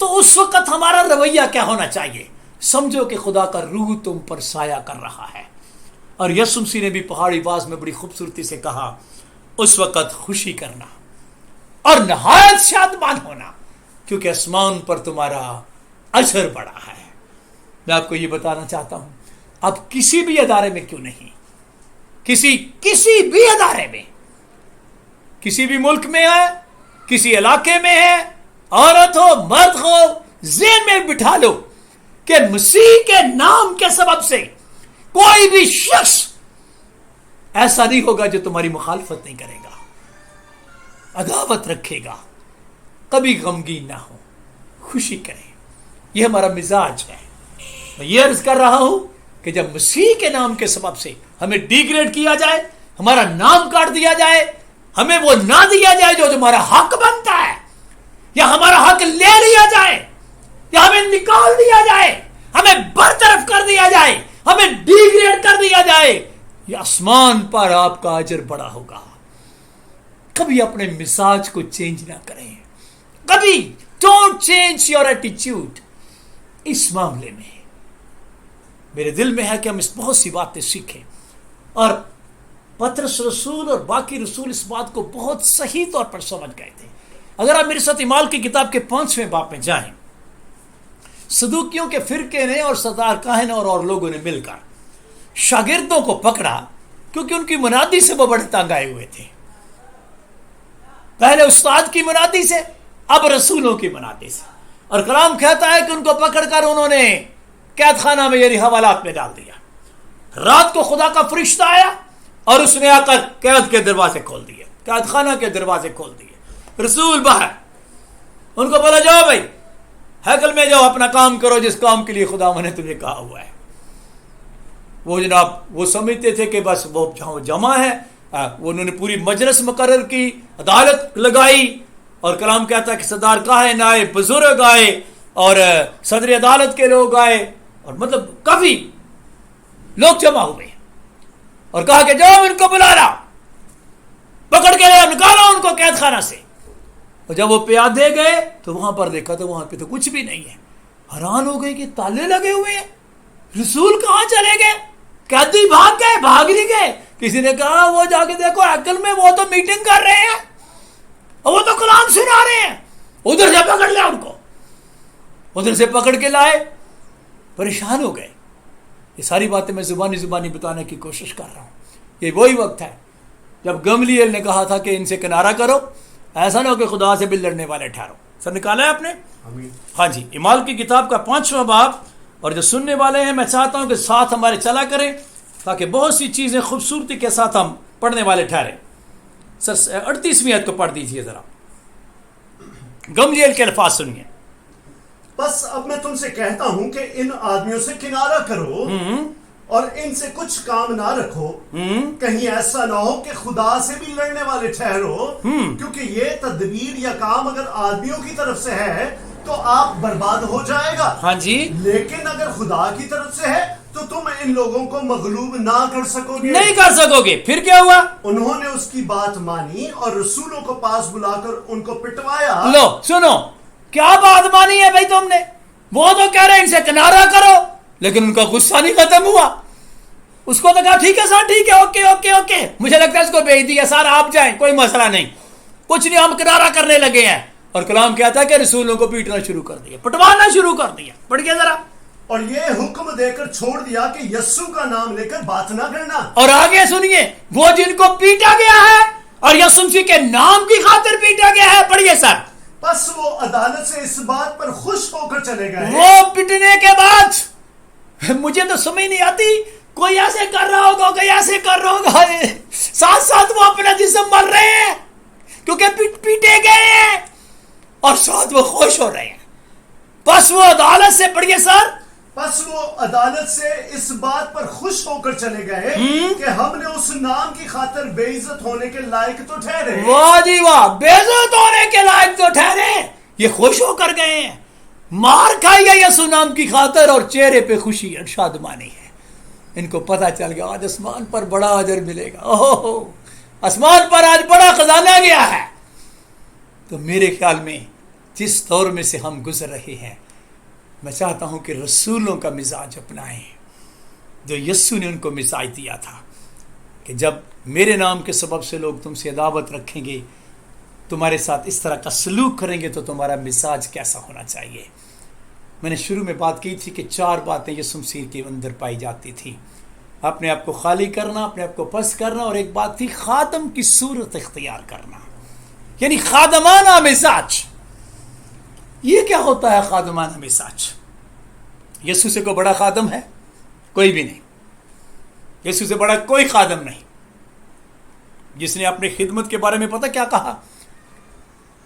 تو اس وقت ہمارا رویہ کیا ہونا چاہیے؟ سمجھو کہ خدا کا روح تم پر سایہ کر رہا ہے۔ اور یسوع مسیح نے بھی پہاڑی باز میں بڑی خوبصورتی سے کہا، اس وقت خوشی کرنا اور نہایت شادمان ہونا، کیونکہ آسمان پر تمہارا اجر بڑا ہے۔ میں آپ کو یہ بتانا چاہتا ہوں، آپ کسی بھی ادارے میں کیوں نہیں، کسی بھی ادارے میں، کسی بھی ملک میں ہے، کسی علاقے میں ہے، عورت ہو مرد ہو، ذہن میں بٹھا لو کہ مسیح کے نام کے سبب سے کوئی بھی شخص ایسا نہیں ہوگا جو تمہاری مخالفت نہیں کرے گا، عداوت رکھے گا، کبھی غمگین نہ ہو، خوشی کرے۔ یہ ہمارا مزاج ہے۔ میں یہ عرض کر رہا ہوں کہ جب مسیح کے نام کے سبب سے ہمیں ڈی گریڈ کیا جائے، ہمارا نام کاٹ دیا جائے، ہمیں وہ نہ دیا جائے جو ہمارا حق بنتا ہے، یا ہمارا حق لے لیا جائے، یا ہمیں نکال دیا جائے، ہمیں برطرف کر دیا جائے، ہمیں ڈی گریڈ کر دیا جائے، یہ آسمان پر آپ کا اجر بڑا ہوگا۔ کبھی اپنے مزاج کو چینج نہ کریں، کبھی ڈونٹ چینج یور ایٹیٹیوڈ۔ اس معاملے میں میرے دل میں ہے کہ ہم اس بہت سی باتیں سیکھیں، اور پطرس رسول اور باقی رسول اس بات کو بہت صحیح طور پر سمجھ گئے تھے۔ اگر آپ میرے ساتھ اعمال کی کتاب کے 5ویں باب میں جائیں، صدوقیوں کے فرقے نے اور سردار کاہن اور لوگوں نے مل کر شاگردوں کو پکڑا، کیونکہ ان کی منادی سے وہ بڑے تنگ آئے ہوئے تھے، پہلے استاد کی منادی سے، اب رسولوں کی منادی سے، اور کلام کہتا ہے کہ ان کو پکڑ کر انہوں نے قید خانہ میں یعنی حوالات میں ڈال دیا۔ رات کو خدا کا فرشتہ آیا اور اس نے آ کر قید کے دروازے کھول دیے، قید خانہ کے دروازے کھول دیے، رسول باہر، ان کو بولا جاؤ بھائی ہیکل میں جاؤ، اپنا کام کرو جس کام کے لیے خدا نے تمہیں کہا ہوا ہے۔ وہ جناب وہ سمجھتے تھے کہ بس وہ جمع ہے، وہ انہوں نے پوری مجلس مقرر کی, عدالت لگائی, اور کلام کہتا ہے کہ صدار کاہن آئے, بزرگ آئے, اور صدر عدالت کے لوگ آئے, اور مطلب کافی لوگ جمع ہوئے, اور کہا کہ جاؤ ان کو بلانا, پکڑ کے لے نکالو ان کو قید خانہ سے. اور جب وہ پیادے گئے تو وہاں پر دیکھا تو وہاں پہ تو کچھ بھی نہیں ہے. حیران ہو گئے کہ تالے لگے ہوئے ہیں, رسول کہاں چلے گئے, قیدی بھاگ گئے, بھاگ نہیں گئے. کسی نے کہا وہ جا کے دیکھو عقل میں, وہ تو میٹنگ کر رہے ہیں, وہ تو کلام سنا رہے ہیں, ادھر سے پکڑ لیا ان کو, ادھر سے پکڑ کے لائے. پریشان ہو گئے. یہ ساری باتیں میں زبانی بتانے کی کوشش کر رہا ہوں. یہ وہی وقت ہے جب گملیل نے کہا تھا کہ ان سے کنارہ کرو, ایسا نہ ہو کہ خدا سے بھی لڑنے والے ٹھہرو. سر نکالا ہے آپ نے؟ ہاں جی, اعمال کی کتاب کا 5واں باب. اور جو سننے والے ہیں میں چاہتا ہوں کہ ساتھ ہمارے چلا کریں تاکہ بہت سی چیزیں خوبصورتی کے ساتھ ہم پڑھنے والے ٹھہریں. سر 38ویں آیت کو پڑھ دیجئے ذرا. گملیل کے الفاظ سنیے. بس اب میں تم سے کہتا ہوں کہ ان آدمیوں سے کنارہ کرو اور ان سے کچھ کام نہ رکھو, کہیں ایسا نہ ہو کہ خدا سے بھی لڑنے والے ٹھہرو, کیونکہ یہ تدبیر یا کام اگر آدمیوں کی طرف سے ہے تو آپ برباد ہو جائے گا. ہاں جی, لیکن اگر خدا کی طرف سے ہے تو تم ان لوگوں کو مغلوب نہ کر سکو گے. نہیں کر سکو گے. پھر کیا ہوا؟ انہوں نے اس کی بات مانی اور رسولوں کو پاس بلا کر ان کو پٹوایا. لو سنو, کیا بات مانی ہے بھائی تم نے؟ وہ تو کہہ رہے ان سے کنارہ کرو, لیکن ان کا غصہ نہیں ختم ہوا. اس کو تو کہا ٹھیک ہے سر, ٹھیک ہے, اوکے اوکے اوکے, مجھے لگتا ہے اس کو بھیج دیا سر, آپ جائیں, کوئی مسئلہ نہیں, کچھ نہیں, ہم کنارہ کرنے لگے ہیں. اور کلام کہتا ہے کہ رسولوں کو پیٹنا شروع کر دیا, پٹوانا شروع کر دیا. پڑھ گیا ذرا. اور یہ حکم دے کر چھوڑ دیا کہ یسوع کا نام لے کر بات نہ کرنا. اور آگے سنیے, وہ جن کو پیٹا گیا ہے اور یسوع مسیح کے نام کی خاطر پیٹا گیا ہے. پڑھیے سر. بس وہ عدالت سے اس بات پر خوش ہو کر چلے گئے. وہ پٹنے کے بعد مجھے تو سمجھ نہیں آتی, کوئی ایسے کر رہا ہوگا, کوئی ایسے کر رہا ہوگا, ساتھ ساتھ وہ اپنا جسم مر رہے ہیں کیونکہ پیٹے گئے ہیں, اور ساتھ وہ خوش ہو رہے ہیں. بس وہ عدالت سے, پڑھیے سر, بس وہ عدالت سے اس بات پر خوش ہو کر چلے گئے کہ ہم نے اس نام کی خاطر بے عزت ہونے کے لائق تو ٹھہرے. واہ جی واہ, بے عزت ہونے کے لائق تو ٹھہرے. یہ خوش ہو کر گئے ہیں, مار کھائی ہے یسوع نام کی خاطر, اور چہرے پہ خوشی اور شادمانی ہے. ان کو پتہ چل گیا آج آسمان پر بڑا اجر ملے گا. اوہ, آسمان پر آج بڑا خزانہ گیا ہے. تو میرے خیال میں جس دور میں سے ہم گزر رہے ہیں, میں چاہتا ہوں کہ رسولوں کا مزاج اپنائیں, جو یسوع نے ان کو مزاج دیا تھا کہ جب میرے نام کے سبب سے لوگ تم سے عداوت رکھیں گے, تمہارے ساتھ اس طرح کا سلوک کریں گے, تو تمہارا مزاج کیسا ہونا چاہیے. میں نے شروع میں بات کی تھی کہ 4 باتیں یسوع مسیح کے اندر پائی جاتی تھیں. اپنے آپ کو خالی کرنا, اپنے آپ کو پس کرنا, اور ایک بات تھی خادم کی صورت اختیار کرنا, یعنی خادمانہ مزاج. یہ کیا ہوتا ہے خادمانہ مزاج؟ یسوع سے کوئی بڑا خادم ہے؟ کوئی بھی نہیں. یسوع سے بڑا کوئی خادم نہیں, جس نے اپنی خدمت کے بارے میں پتہ کیا کہا,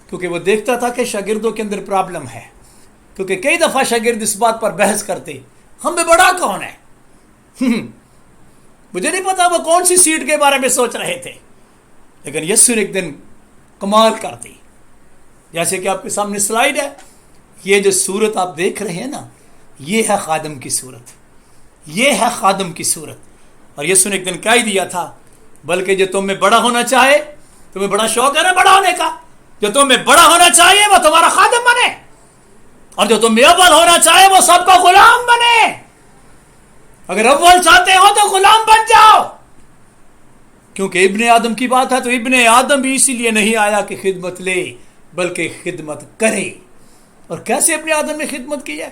کیونکہ وہ دیکھتا تھا کہ شاگردوں کے اندر پرابلم ہے. کیونکہ کئی دفعہ شاگرد اس بات پر بحث کرتے, ہم میں بڑا کون ہے. مجھے نہیں پتا وہ کون سی سیٹ کے بارے میں سوچ رہے تھے, لیکن یسوع نے ایک دن کمال کر دی. جیسے کہ آپ کے سامنے سلائیڈ ہے, یہ جو صورت آپ دیکھ رہے ہیں نا, یہ ہے خادم کی صورت, یہ ہے خادم کی صورت. اور یسوع نے ایک دن کہہ ہی دیا تھا, بلکہ جو تم میں بڑا ہونا چاہے, تمہیں بڑا شوق ہے نا بڑا ہونے کا, جو تم میں بڑا ہونا چاہیے وہ تمہارا خادم بنے, اور جو تم میں اول ہونا چاہے وہ سب کا غلام بنے. اگر اول چاہتے ہو تو غلام بن جاؤ, کیونکہ ابن آدم کی بات ہے. تو ابن آدم بھی اسی لیے نہیں آیا کہ خدمت لے, بلکہ خدمت کرے. اور کیسے ابن آدم نے خدمت کی ہے؟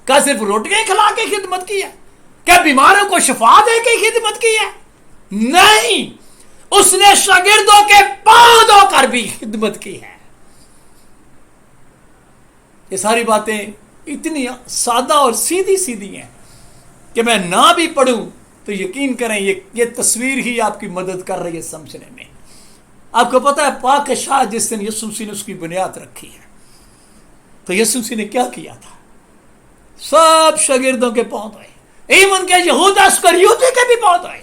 کیا صرف روٹیاں کھلا کے خدمت کی ہے؟ کیا بیماروں کو شفا دے کے خدمت کی ہے؟ نہیں, اس نے شاگردوں کے پاؤں دھو کر بھی خدمت کی ہے. یہ ساری باتیں اتنی سادہ اور سیدھی سیدھی ہیں کہ میں نہ بھی پڑھوں تو یقین کریں یہ تصویر ہی آپ کی مدد کر رہی ہے سمجھنے میں. آپ کو پتا ہے پاک شاہ جس دن یسوع مسیح نے اس کی بنیاد رکھی ہے, تو یسوع مسیح نے کیا کیا تھا؟ سب شاگردوں کے پاؤں دھوئے, ایون کے یہودا اسکریوتی کے بھی پاؤں دھوئے.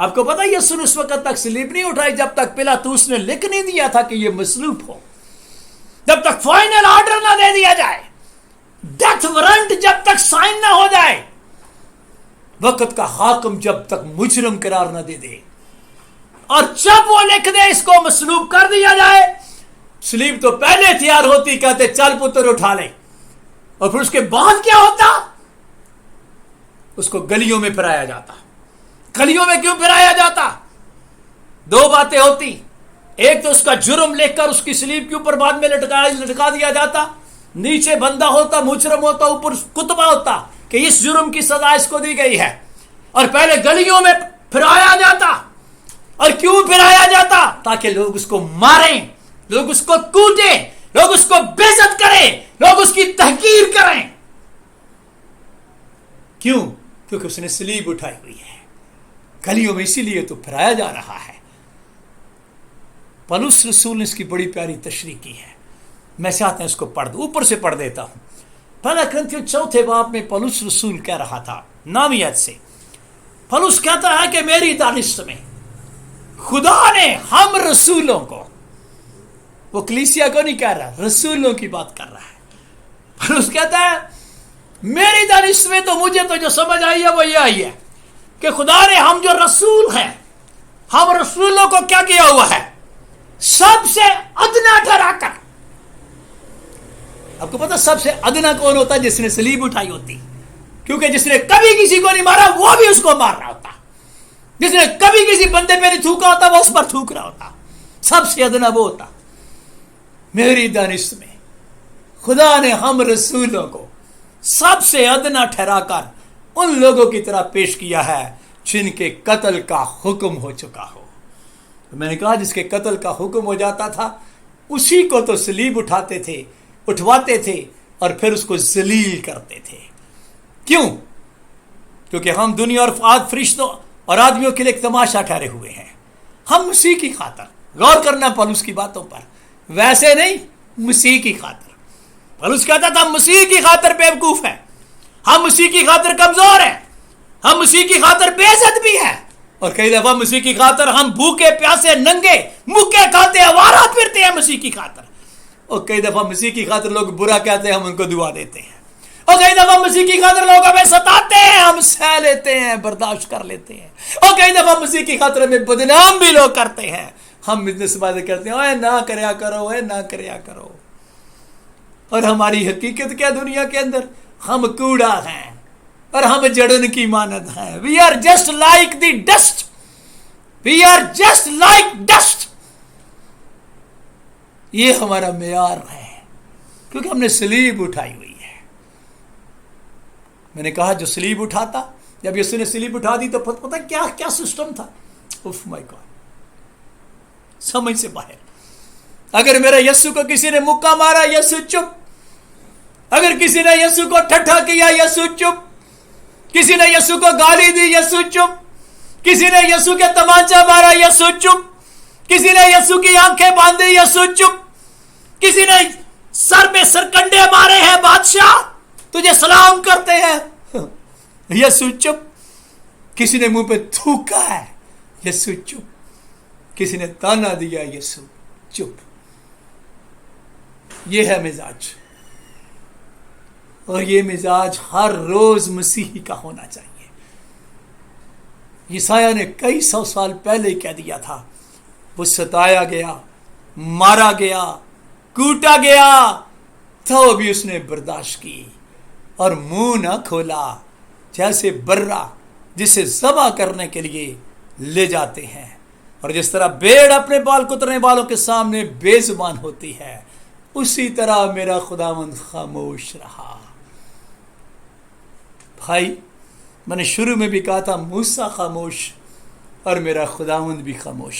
آپ کو پتا یسوع نے اس وقت تک صلیب نہیں اٹھائی جب تک پلاطوس نے لکھ نہیں دیا تھا کہ یہ مصلوب ہو، جب تک فائنل آرڈر نہ دے دیا جائے، ڈیتھ وارنٹ جب تک سائن نہ ہو جائے، وقت کا حاکم جب تک مجرم قرار نہ دے دے، اور جب وہ لکھ دے اس کو مصلوب کر دیا جائے، صلیب تو پہلے تیار ہوتی، کہتے چل پتر اٹھا لے، اور پھر اس کے بعد کیا ہوتا؟ اس کو گلیوں میں پھرایا جاتا۔ گلیوں میں کیوں پھرایا جاتا؟ دو باتیں ہوتی، ایک تو اس کا جرم لکھ کر اس کی صلیب کے اوپر بعد میں لٹکا دیا جاتا، نیچے بندہ ہوتا، مجرم ہوتا، اوپر کتبہ ہوتا کہ اس جرم کی سزا اس کو دی گئی ہے، اور پہلے گلیوں میں پھرایا جاتا۔ اور کیوں پھرایا جاتا؟ تاکہ لوگ اس کو ماریں، لوگ اس کو کوٹیں، لوگ اس کو بے عزت کریں، لوگ اس کی تحقیر کریں۔ کیوں؟ کیونکہ اس نے صلیب اٹھائی ہوئی ہے۔ گلیوں میں اسی لیے تو پھرایا جا رہا ہے۔ پولس رسول نے اس کی بڑی پیاری تشریح کی ہے، میں چاہتا ہوں اس کو پڑھ دوں، اوپر سے پڑھ دیتا ہوں۔ پہلا کرنتھیوں 4 باب میں پولس رسول کہہ رہا تھا 9 سے، پولس کہتا ہے کہ میری دانش میں خدا نے ہم رسولوں کو، وہ کلیسیا کو نہیں کہہ رہا، رسولوں کی بات کر رہا ہے۔ پولس کہتا ہے میری دانش میں تو مجھے تو جو سمجھ آئی ہے وہ یہ آئی ہے کہ خدا نے ہم جو رسول ہیں، ہم رسولوں کو کیا کیا ہوا ہے؟ سب سے ادنا ٹھہرا کر۔ آپ کو پتا سب سے ادنا کون ہوتا ہے؟ جس نے صلیب اٹھائی ہوتی، کیونکہ جس نے کبھی کسی کو نہیں مارا وہ بھی اس کو مار رہا ہوتا، جس نے کبھی کسی بندے پہ نہیں تھوکا ہوتا وہ اس پر تھوک رہا ہوتا، سب سے ادنا وہ ہوتا۔ میری دانش میں خدا نے ہم رسولوں کو سب سے ادنا ٹھہرا کر ان لوگوں کی طرح پیش کیا ہے جن کے قتل کا حکم ہو چکا ہو۔ میں نے کہا جس کے قتل کا حکم ہو جاتا تھا اسی کو تو صلیب اٹھواتے تھے اور پھر اس کو ذلیل کرتے تھے۔ کیوں؟ کیونکہ ہم دنیا اور فرشتوں اور آدمیوں کے لیے ایک تماشا ٹھہرے ہوئے ہیں۔ ہم مسیح کی خاطر، غور کرنا پولس کی باتوں پر، ویسے نہیں، مسیح کی خاطر۔ پولس کہتا تھا ہم مسیح کی خاطر بیوقوف ہیں، ہم مسیح کی خاطر کمزور ہیں، ہم مسیح کی خاطر بے عزت بھی ہیں، اور کئی دفعہ مسیح کی خاطر ہم بھوکے پیاسے ننگے مکے کھاتے آوارہ پھرتے ہیں مسیح کی خاطر، اور کئی دفعہ مسیح کی خاطر لوگ برا کہتے ہیں، ہم ان کو دعا دیتے ہیں، اور کئی دفعہ مسیح کی خاطر لوگ ہمیں ستاتے ہیں، ہم سہ لیتے ہیں، برداشت کر لیتے ہیں، اور کئی دفعہ مسیح کی خاطر ہمیں بدنام بھی لوگ کرتے ہیں، ہم بزنس باتیں کرتے ہیں، اے نہ کریا کرو، اے نہ کریا کرو، اور ہماری حقیقت کیا دنیا کے اندر؟ ہم کوڑا ہیں اور ہم جڑن کی مانند ہیں۔ We are just like the dust. We are just like dust. یہ ہمارا معیار ہے کیونکہ ہم نے صلیب اٹھائی ہوئی ہے۔ میں نے کہا جو صلیب اٹھاتا، جب یسوع نے صلیب اٹھا دی تو پتہ کیا سسٹم تھا؟ اوف مائی گاڈ، سمجھ سے باہر۔ اگر میرا یسوع کو کسی نے مکہ مارا، یسوع چپ۔ اگر کسی نے یسوع کو ٹھٹھا کیا، یسوع چپ۔ کسی نے یسوع کو گالی دی، یسوع چپ۔ کسی نے یسوع کے تمانچہ مارا، یسوع چپ۔ کسی نے یسوع کی آنکھیں باندھی، یسوع چپ۔ کسی نے سر پہ سرکنڈے مارے ہیں، بادشاہ تجھے سلام کرتے ہیں، یسوع چپ۔ کسی نے منہ پہ تھوکا ہے، یسوع چپ۔ کسی نے تانا دیا، یسوع چپ۔ یہ ہے مزاج، اور یہ مزاج ہر روز مسیحی کا ہونا چاہیے۔ یسایہ نے کئی 100 سال پہلے کہہ دیا تھا، وہ ستایا گیا، مارا گیا، کوٹا گیا، تو بھی اس نے برداشت کی اور منہ نہ کھولا، جیسے برا جسے ذبح کرنے کے لیے لے جاتے ہیں، اور جس طرح بھیڑ اپنے بال کترنے والوں کے سامنے بے زبان ہوتی ہے، اسی طرح میرا خداوند خاموش رہا۔ بھائی، میں نے شروع میں بھی کہا تھا موسیٰ خاموش اور میرا خداوند بھی خاموش۔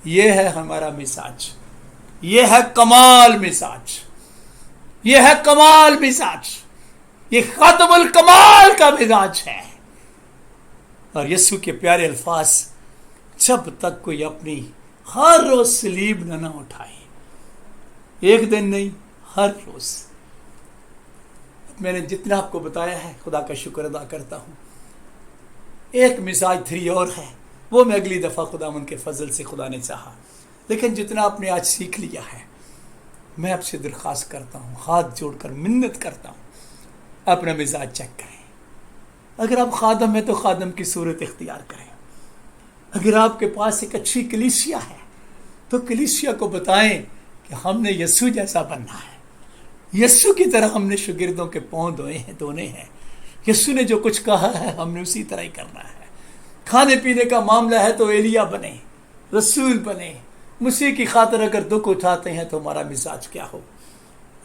یہ ہے ہمارا مزاج، یہ ہے کمال مزاج، یہ ہے کمال مزاج، یہ ختم الکمال کا مزاج ہے۔ اور یسوع کے پیارے الفاظ، جب تک کوئی اپنی ہر روز صلیب نہ اٹھائے، ایک دن نہیں، ہر روز۔ میں نے جتنا آپ کو بتایا ہے خدا کا شکر ادا کرتا ہوں۔ ایک مزاج 3 اور ہے، وہ میں اگلی دفعہ خداوند کے فضل سے خدا نے چاہا. لیکن جتنا آپ نے آج سیکھ لیا ہے، میں آپ سے درخواست کرتا ہوں، ہاتھ جوڑ کر منت کرتا ہوں، اپنا مزاج چیک کریں. اگر آپ خادم ہیں تو خادم کی صورت اختیار کریں. اگر آپ کے پاس ایک اچھی کلیسیا ہے تو کلیسیا کو بتائیں کہ ہم نے یسوع جیسا بننا ہے. یسوع کی طرح ہم نے شاگردوں کے پاؤں دھونے ہیں. یسوع نے جو کچھ کہا ہے ہم نے اسی طرح ہی کرنا ہے. کھانے پینے کا معاملہ ہے تو ایلیا بنے، رسول بنے. مسیح کی خاطر اگر دکھ اٹھاتے ہیں تو ہمارا مزاج کیا ہو.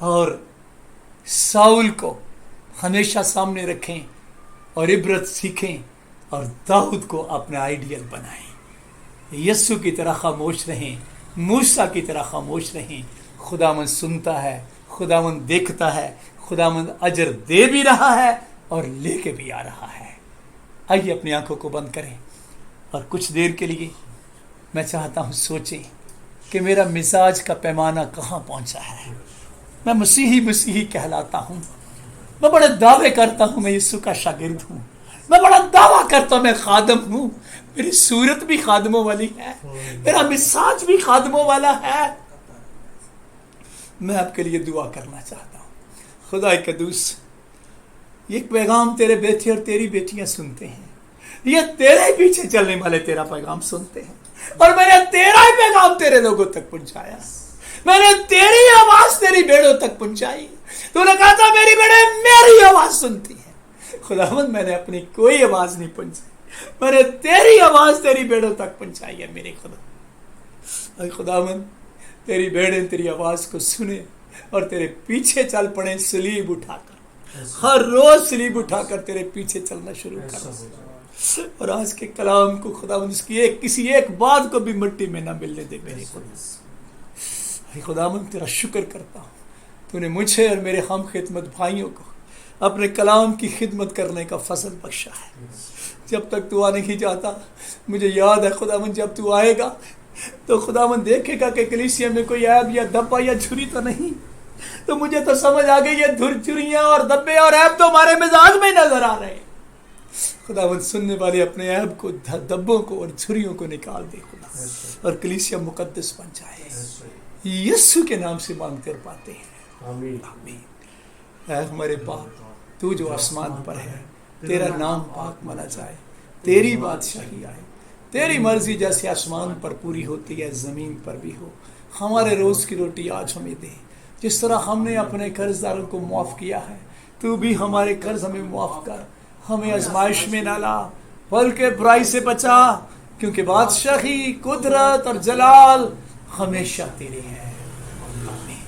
اور ساؤل کو ہمیشہ سامنے رکھیں اور عبرت سیکھیں، اور داؤد کو اپنا آئیڈیل بنائیں. یسوع کی طرح خاموش رہیں، موسیٰ کی طرح خاموش رہیں. خداوند سنتا ہے، خداوند دیکھتا ہے، خداوند اجر دے بھی رہا ہے اور لے کے بھی آ رہا ہے. آئیے اپنی آنکھوں کو بند کریں اور کچھ دیر کے لیے میں چاہتا ہوں سوچیں کہ میرا مزاج کا پیمانہ کہاں پہنچا ہے. میں مسیحی کہلاتا ہوں. میں بڑے دعوے کرتا ہوں میں یسوع کا شاگرد ہوں. میں بڑا دعویٰ کرتا ہوں میں خادم ہوں. میری صورت بھی خادموں والی ہے، میرا مزاج بھی خادموں والا ہے. میں آپ کے لیے دعا کرنا چاہتا ہوں. خدا قدوس، یہ پیغام تیرے بیٹے اور تیری بیٹیاں سنتے ہیں. یہ تیرے پیچھے چلنے والے تیرا پیغام سنتے ہیں، اور میں نے تیرا ہی پیغام تیرے لوگوں تک پہنچایا. میں نے تیری آواز تیری بیڑوں تک پہنچائی. تو نے کہا تھا میری بیڑے میری آواز سنتی ہیں. خداوند میں نے اپنی کوئی آواز نہیں پہنچائی، میں نے تیری آواز تیری بیڑوں تک پہنچائی ہے. میرے خدا، اے خداوند، تیری بیڑیں تیری آواز کو سنیں اور تیرے پیچھے چل پڑیں. سلیب اٹھا کر ہر روز سلیب اٹھا کر تیرے پیچھے چلنا شروع کر. اور آج کے کلام کو خداوند اس کی کسی ایک بات کو بھی مٹی میں نہ ملنے دے. میرے خدا، خداوند تیرا شکر کرتا ہوں، تو نے مجھے اور میرے ہم خدمت بھائیوں کو اپنے کلام کی خدمت کرنے کا فضل بخشا ہے. جب تک تو آ نہیں جاتا، مجھے یاد ہے خداوند جب تو آئے گا تو خداوند دیکھے گا کہ کلیسیا میں کوئی عیب یا دبا یا جھری تو نہیں. تو مجھے تو سمجھ آ گئی یہ جھریاں اور دبے اور عیب تو ہمارے مزاج میں نظر آ رہے ہیں. خداوند سننے والے اپنے عیب کو، دبوں کو اور جھریوں کو نکال دے خدا، اور کلیسیا مقدس بن جائے. یسوع کے نام سے مانگتے اور پاتے ہیں، آمین. اے ہمارے باپ، تو جو آسمان پر ہے، تیرا نام پاک مانا جائے، تیری بادشاہی آئے، تیری مرضی جیسے آسمان پر پوری ہوتی ہے زمین پر بھی ہو. ہمارے روز کی روٹی آج ہمیں دے. جس طرح ہم نے اپنے قرض داروں کو معاف کیا ہے، تو بھی ہمارے قرض ہمیں معاف کر. ہمیں آزمائش میں نہ لا بلکہ برائی سے بچا، کیونکہ بادشاہی، قدرت اور جلال ہمیشہ تیرے ہیں. آمین.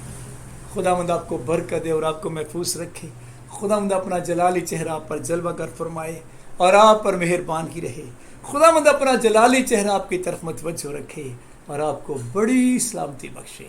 خداوند آپ کو برکت دے اور آپ کو محفوظ رکھے. خداوند اپنا جلالی چہرہ آپ پر جلوہ گر فرمائے اور آپ پر مہربان ہی رہے. خداوند اپنا جلالی چہرہ آپ کی طرف متوجہ رکھے اور آپ کو بڑی سلامتی بخشے.